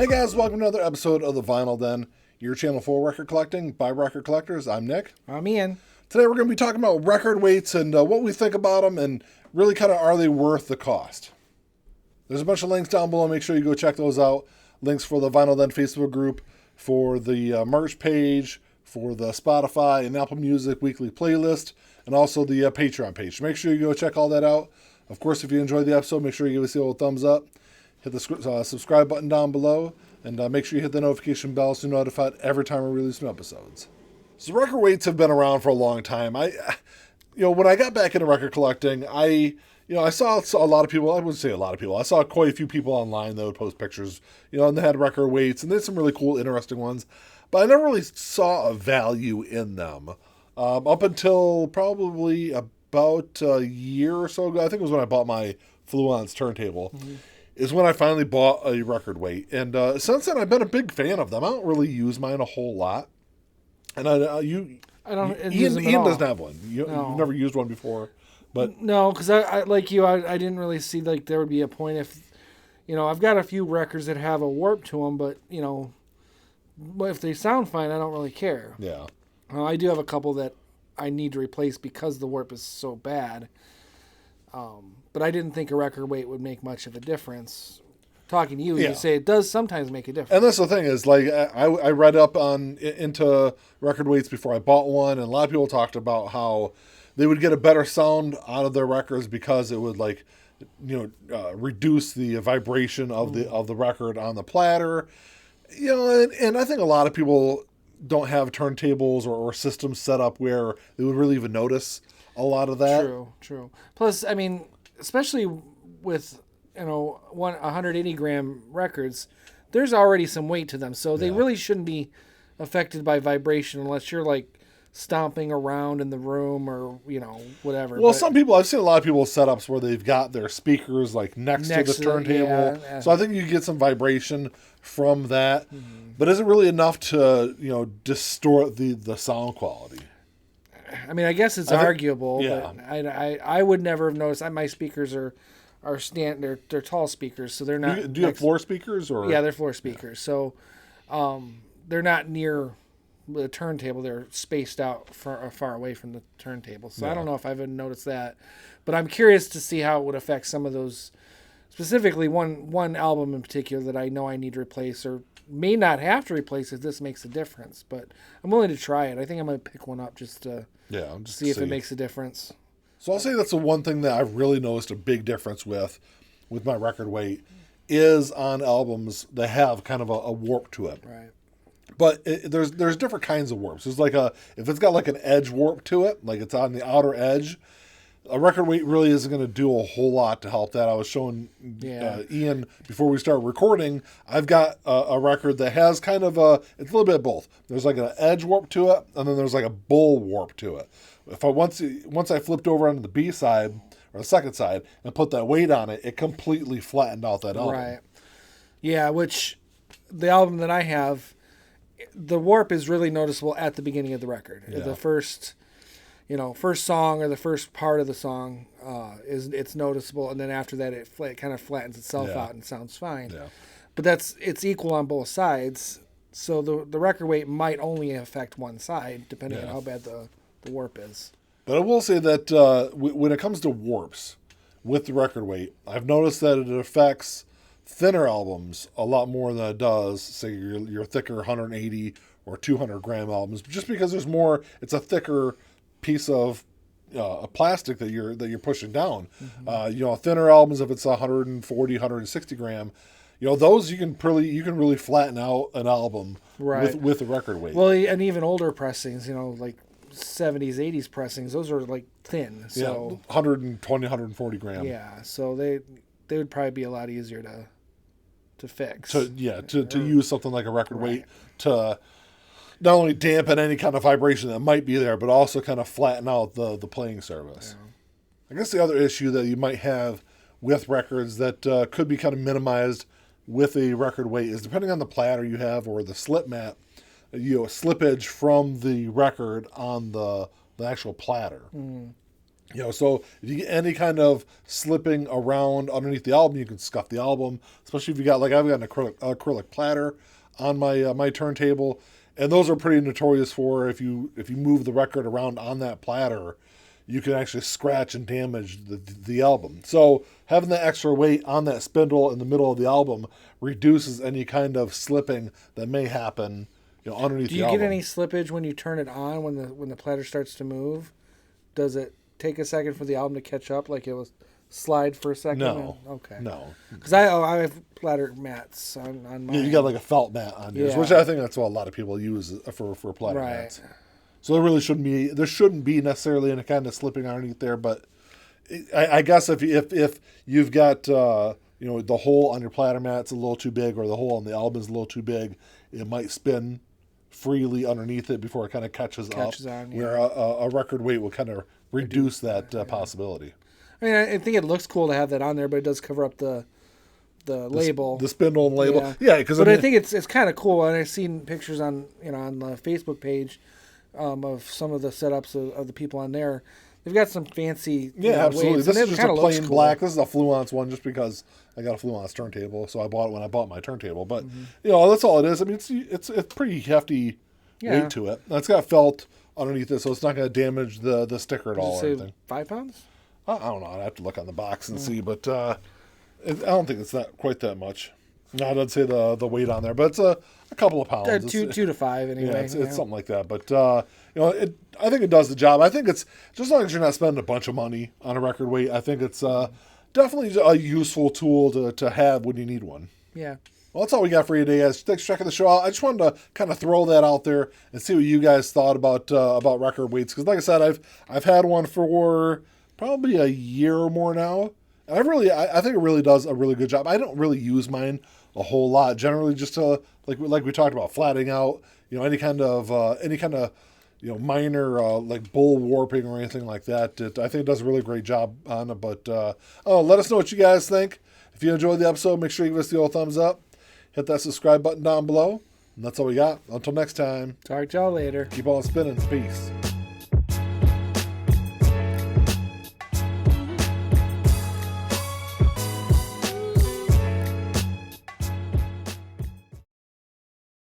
Hey guys, welcome to another episode of the Vinyl Den, your channel for record collecting by record collectors. I'm Nick. I'm Ian. Today we're going to be talking about record weights and what we think about them and really kind of are they worth the cost. There's a bunch of links down below. Make sure you go check those out. Links for the Vinyl Den Facebook group, for the merch page, for the Spotify and Apple Music weekly playlist, and also the Patreon page. Make sure you go check all that out. Of course, if you enjoyed the episode, make sure you give us a little thumbs up. Hit the subscribe button down below, and make sure you hit the notification bell so you're notified every time we release new episodes. So record weights have been around for a long time. When I got back into record collecting, I saw a lot of people. I wouldn't say a lot of people. I saw quite a few people online that would post pictures, and they had record weights, and they had some really cool, interesting ones. But I never really saw a value in them up until probably about a year or so ago. I think it was when I bought my Fluence turntable. Mm-hmm. Is when I finally bought a record weight. And since then, I've been a big fan of them. I don't really use mine a whole lot. And Ian doesn't have one. You've never used one before. But no, because I like you, I didn't really see like there would be a point if, I've got a few records that have a warp to them, but, if they sound fine, I don't really care. Yeah. I do have a couple that I need to replace because the warp is so bad. But I didn't think a record weight would make much of a difference. Talking to you, you say it does sometimes make a difference. And that's the thing is, like, I read up into record weights before I bought one, and a lot of people talked about how they would get a better sound out of their records because it would, reduce the vibration of the record on the platter. And I think a lot of people don't have turntables or systems set up where they would really even notice a lot of that. True. Plus, I mean, especially with 180 gram records, there's already some weight to them, so they really shouldn't be affected by vibration unless you're like stomping around in the room or whatever. Well, I've seen a lot of people setups where they've got their speakers like next to the turntable, so I think you get some vibration from that. Mm-hmm. But is it really enough to distort the sound quality? I mean, I guess it's arguable, but I would never have noticed. My speakers are they're tall speakers, so they're not. Do you have floor speakers or? Yeah, they're floor speakers. So, they're not near the turntable. They're spaced out far away from the turntable. So I don't know if I've noticed that, but I'm curious to see how it would affect some of those. Specifically, one album in particular that I know I need to replace or may not have to replace if this makes a difference. But I'm willing to try it. I think I'm going to pick one up just to see if it makes a difference. So I'll say that's the one thing that I've really noticed a big difference with my record weight is on albums that have kind of a warp to it. Right. But there's different kinds of warps. There's if it's got like an edge warp to it, like it's on the outer edge, a record weight really isn't going to do a whole lot to help that. I was showing Ian before we started recording. I've got a record that has kind of it's a little bit of both. There's like an edge warp to it, and then there's like a bull warp to it. If once I flipped over onto the B side or the second side and put that weight on it, it completely flattened out that album. Right. Yeah, which the album that I have, the warp is really noticeable at the beginning of the record. Yeah. The first song or the first part of the song it's noticeable, and then after that it kind of flattens itself out and sounds fine. Yeah. But it's equal on both sides, so the record weight might only affect one side depending on how bad the warp is. But I will say that when it comes to warps with the record weight, I've noticed that it affects thinner albums a lot more than it does, say, your thicker 180 or 200 gram albums, just because it's a thicker piece of plastic that you're pushing down. Mm-hmm. Thinner albums, if it's 140, 160 gram, those you can really flatten out an album with the record weight. Well, and even older pressings, like 70s, 80s pressings, those are like thin. So 120, 140 gram. Yeah, so they would probably be a lot easier to fix. To use something like a record weight to not only dampen any kind of vibration that might be there, but also kind of flatten out the playing surface. Yeah. I guess the other issue that you might have with records that could be kind of minimized with a record weight is depending on the platter you have or the slip mat, slippage from the record on the actual platter. Mm. So if you get any kind of slipping around underneath the album, you can scuff the album. Especially if you got, like, I've got an acrylic platter on my my turntable, and those are pretty notorious for if you move the record around on that platter, you can actually scratch and damage the album. So having that extra weight on that spindle in the middle of the album reduces any kind of slipping that may happen, underneath the album. Do you get any slippage when you turn it on when the platter starts to move? Does it take a second for the album to catch up, like it was slide for a second? No. Okay. No. Because I have platter mats on mine. Yeah, you got like a felt mat on yours, which I think that's what a lot of people use for platter mats. So there shouldn't be necessarily any kind of slipping underneath there, but I guess if you've got the hole on your platter mat's a little too big, or the hole on the album is a little too big, it might spin freely underneath it before it kind of catches up. On, where a record weight will kind of reduce that possibility. I mean, I think it looks cool to have that on there, but it does cover up the label, the spindle and label. Yeah, because I think it's kind of cool, and I've seen pictures on the Facebook page of some of the setups of the people on there. They've got some fancy absolutely. Weights, this is just a plain black. This is a Fluence one, just because I got a Fluence turntable, so I bought it when I bought my turntable. But that's all it is. I mean, it's pretty hefty weight to it. It's got felt underneath it, so it's not going to damage the sticker at all. Did you say 5 pounds? I don't know. I'd have to look on the box and see, but I don't think it's quite that much. No, I didn't say the weight on there, but it's a couple of pounds. 2 to 5 anyway. Yeah, it's something like that. But I think it does the job. I think it's just as long as you're not spending a bunch of money on a record weight. I think it's definitely a useful tool to have when you need one. Yeah. Well, that's all we got for you today, guys. Thanks for checking the show out. I just wanted to kind of throw that out there and see what you guys thought about record weights. Because, like I said, I've had one for probably a year or more now. And I think it really does a really good job. I don't really use mine a whole lot. Generally, just to like we talked about, flattening out, any kind of minor like bull warping or anything like that. I think it does a really great job on it. But let us know what you guys think. If you enjoyed the episode, make sure you give us the old thumbs up. Hit that subscribe button down below. And that's all we got. Until next time. Talk to y'all later. Keep on spinning. Peace.